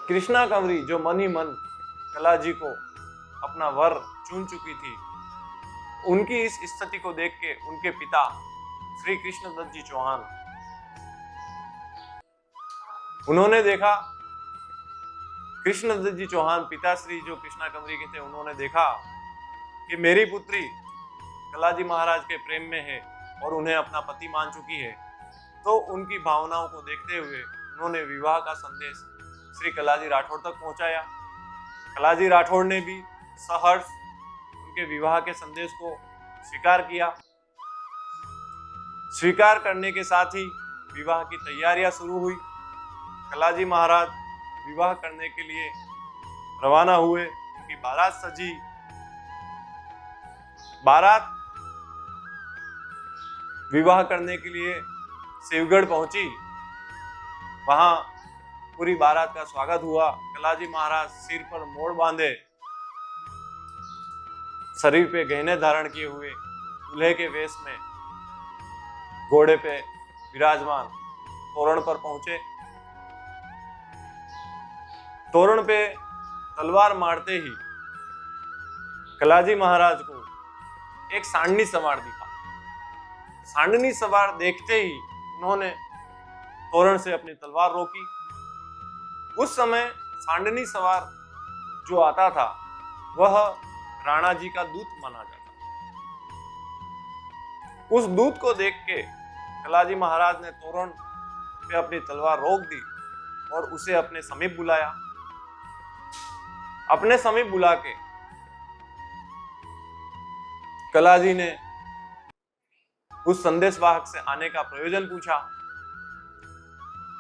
कृष्णा कंवरी जो मन ही मन कला जी को अपना वर चुन चुकी थी, उनकी इस स्थिति को देख के उनके पिता श्री कृष्णदत्त जी चौहान, उन्होंने देखा, कृष्णदत्त जी चौहान पिताश्री जो कृष्णा कंवरी के थे, उन्होंने देखा कि मेरी पुत्री कलाजी महाराज के प्रेम में है और उन्हें अपना पति मान चुकी है, तो उनकी भावनाओं को देखते हुए उन्होंने विवाह का संदेश श्री कलाजी राठौड़ तक पहुंचाया। कलाजी राठौड़ ने भी सहर्ष उनके विवाह के संदेश को स्वीकार किया। स्वीकार करने के साथ ही विवाह की तैयारियां शुरू हुई। कलाजी महाराज विवाह करने के लिए रवाना हुए। उनकी बारात सजी। बारात विवाह करने के लिए शिवगढ़ पहुंची। वहां पूरी बारात का स्वागत हुआ। कलाजी महाराज सिर पर मोड़ बांधे, शरीर पे गहने धारण किए हुए, दूल्हे के वेश में घोड़े पे विराजमान तोरण पर पहुंचे। तोरण पे तलवार मारते ही कलाजी महाराज को एक सांडनी सवार दिखा। सांडनी सवार देखते ही उन्होंने तोरण से अपनी तलवार रोकी। उस समय सांडनी सवार जो आता था वह राणा जी का दूत माना जाता। उस दूत को देख के कलाजी महाराज ने तोरण पे अपनी तलवार रोक दी और उसे अपने समीप बुलाया। अपने समीप बुला के कलाजी ने उस संदेशवाहक से आने का प्रयोजन पूछा।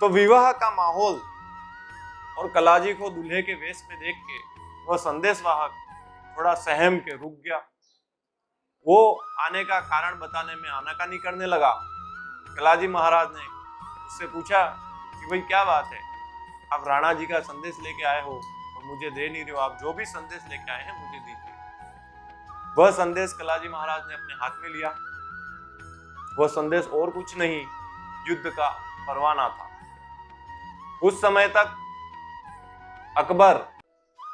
तो विवाह का माहौल और कलाजी को दूल्हे के वेश में देख के वह संदेशवाहक थोड़ा सहम के रुक गया। वो आने का कारण बताने में आनाकानी करने लगा। कलाजी महाराज ने उससे पूछा कि भाई क्या बात है, आप राणा जी का संदेश लेके आए हो और मुझे दे नहीं रहे हो, आप जो भी संदेश लेके आए हैं मुझे दीजिए। वह संदेश कलाजी महाराज ने अपने हाथ में लिया। वह संदेश और कुछ नहीं, युद्ध का परवाना था। उस समय तक अकबर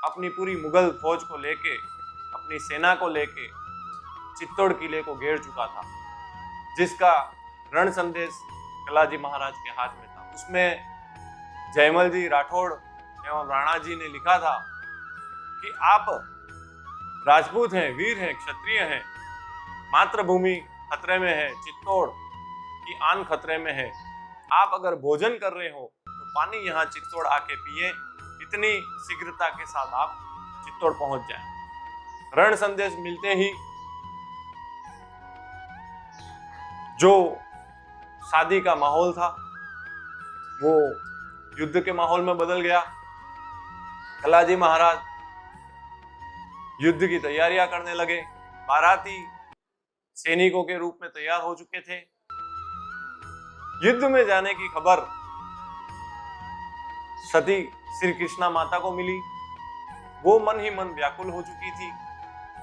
अपनी पूरी मुगल फौज को लेके, अपनी सेना को लेके चित्तौड़ किले को घेर चुका था, जिसका रण संदेश कलाजी महाराज के हाथ में था। उसमें जयमल जी राठौड़ एवं राणा जी ने लिखा था कि आप राजपूत हैं, वीर हैं, क्षत्रिय हैं, मातृभूमि खतरे में है, चित्तौड़ की आन खतरे में है। आप अगर भोजन कर रहे हो तो पानी यहाँ चित्तौड़ आके पिए, इतनी शीघ्रता के साथ आप चित्तौड़ पहुंच जाएं। रण संदेश मिलते ही जो शादी का माहौल था वो युद्ध के माहौल में बदल गया। कलाजी महाराज युद्ध की तैयारियां करने लगे। बाराती सैनिकों के रूप में तैयार हो चुके थे। युद्ध में जाने की खबर सती श्री कृष्णा माता को मिली। वो मन ही मन व्याकुल हो चुकी थी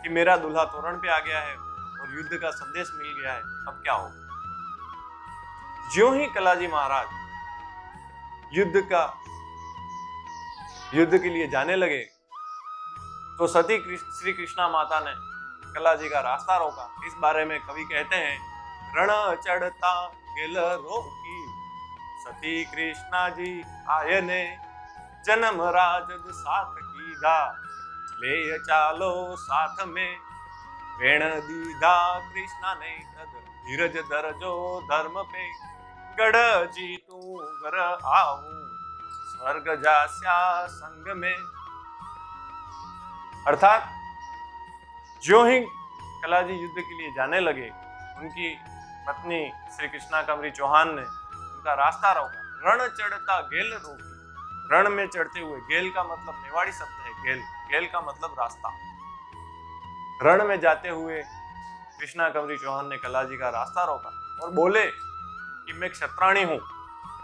कि मेरा दूल्हा तोरण पे आ गया है और युद्ध का संदेश मिल गया है, अब क्या हो। ज्यों ही कलाजी महाराज युद्ध के लिए जाने लगे तो सती श्री कृष्णा माता ने कलाजी का रास्ता रोका। इस बारे में कवि कहते हैं, रण चढ़ता गेल रोकी, सती कृष्णा जी आए ने, जन्म राजद साथ कीधा, ले चालो साथ में, वेण दीधा कृष्णा ने तद, धीरज दरजो धर्म पे, गढ़ जीतू घर आऊं, स्वर्ग जास्या संग में। अर्थात जो ही कलाजी युद्ध के लिए जाने लगे, उनकी पत्नी श्री कृष्णा कंवरी चौहान ने उनका रास्ता रोका। रण चढ़ता गेल रोकी, रण में चढ़ते हुए, गेल का मतलब मेवाड़ी शब्द है, गेल, गेल का मतलब रास्ता। रण में जाते हुए कृष्णा कंवरी चौहान ने कलाजी का रास्ता रोका और बोले कि मैं क्षत्राणी हूं,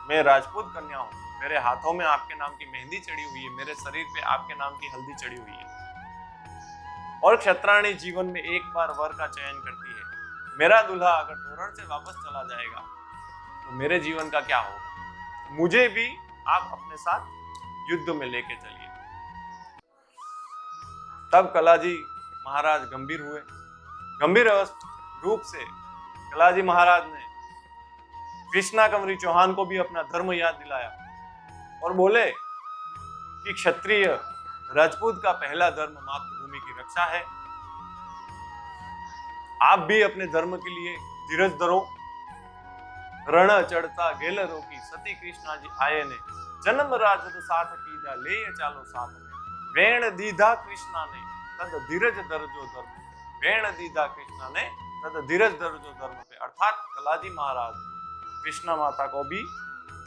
मैं राजपूत कन्या हूं, मेरे हाथों में आपके नाम की मेहंदी चढ़ी हुई है, मेरे शरीर पे आपके नाम की हल्दी चढ़ी हुई है, और क्षत्राणी जीवन में एक बार वर का चयन करती है। मेरा दूल्हा अगर तोरण से वापस चला जाएगा तो मेरे जीवन का क्या होगा। मुझे भी आप अपने साथ युद्ध में लेके चलिए। तब कलाजी महाराज गंभीर हुए। गंभीर रूप से कलाजी महाराज ने कृष्णा कंवरी चौहान को भी अपना धर्म याद दिलाया और बोले कि क्षत्रिय राजपूत का पहला धर्म मातृभूमि की रक्षा है। आप भी अपने धर्म के लिए धीरज धरो। रण चढ़ता गेल रोकी सती कृष्णा जी आए ने जन्म राजद साथ कीधा ले चालो साथ में वेण दीधा कृष्णा ने तद धीरज दर्जो धर्म वेण दीधा कृष्णा ने तद धीरज दर्जो धर्म पे। अर्थात कलाजी महाराज कृष्णा माता को भी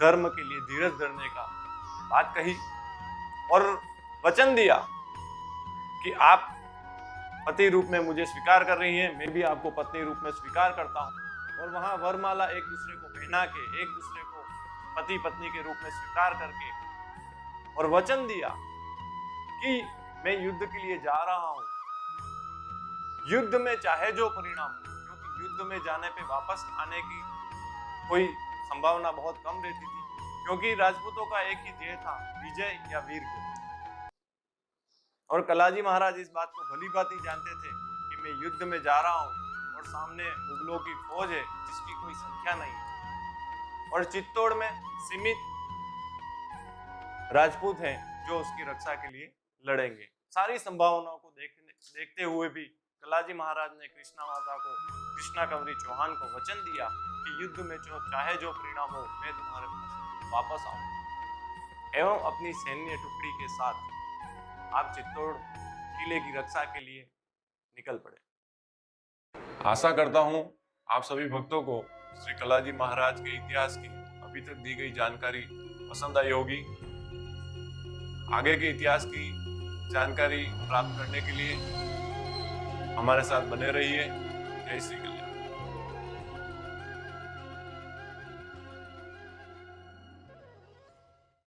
धर्म के लिए धीरज धरने का बात कही और वचन दिया कि आप पति रूप में मुझे स्वीकार कर रही हैं, मैं भी आपको पत्नी रूप में स्वीकार करता हूं। और वहां वरमाला एक दूसरे को पहना के एक दूसरे को पति पत्नी के रूप में स्वीकार करके और वचन दिया कि मैं युद्ध के लिए जा रहा हूं। युद्ध में चाहे जो परिणाम हो, क्योंकि युद्ध में जाने पे वापस आने की कोई संभावना बहुत कम रहती थी, क्योंकि राजपूतों का एक ही ध्येय था, विजय या वीर गति। और कलाजी महाराज इस बात को भली भांति जानते थे कि मैं युद्ध में जा रहा हूं और सामने मुगलों की फौज है जिसकी कोई संख्या नहीं है और चित्तौड़ में सीमित राजपूत हैं जो उसकी रक्षा के लिए लड़ेंगे। सारी संभावनाओं को देखते हुए भी कलाजी महाराज ने कृष्णा माता को, कृष्णा कंवरी चौहान को वचन दिया कि युद्ध में चाहे जो परिणाम हो, मैं तुम्हारे पास वापस आऊंगा। एवं अपनी सैन्य टुकड़ी के साथ आप चित्तौड़ किले की रक्षा के लिए निकल पड़े। आशा करता हूं आप सभी भक्तों को श्री कलाजी महाराज के इतिहास की अभी तक दी गई जानकारी पसंद आई होगी। आगे के इतिहास की जानकारी प्राप्त करने के लिए हमारे साथ बने रहिए। जय श्री कल्याण।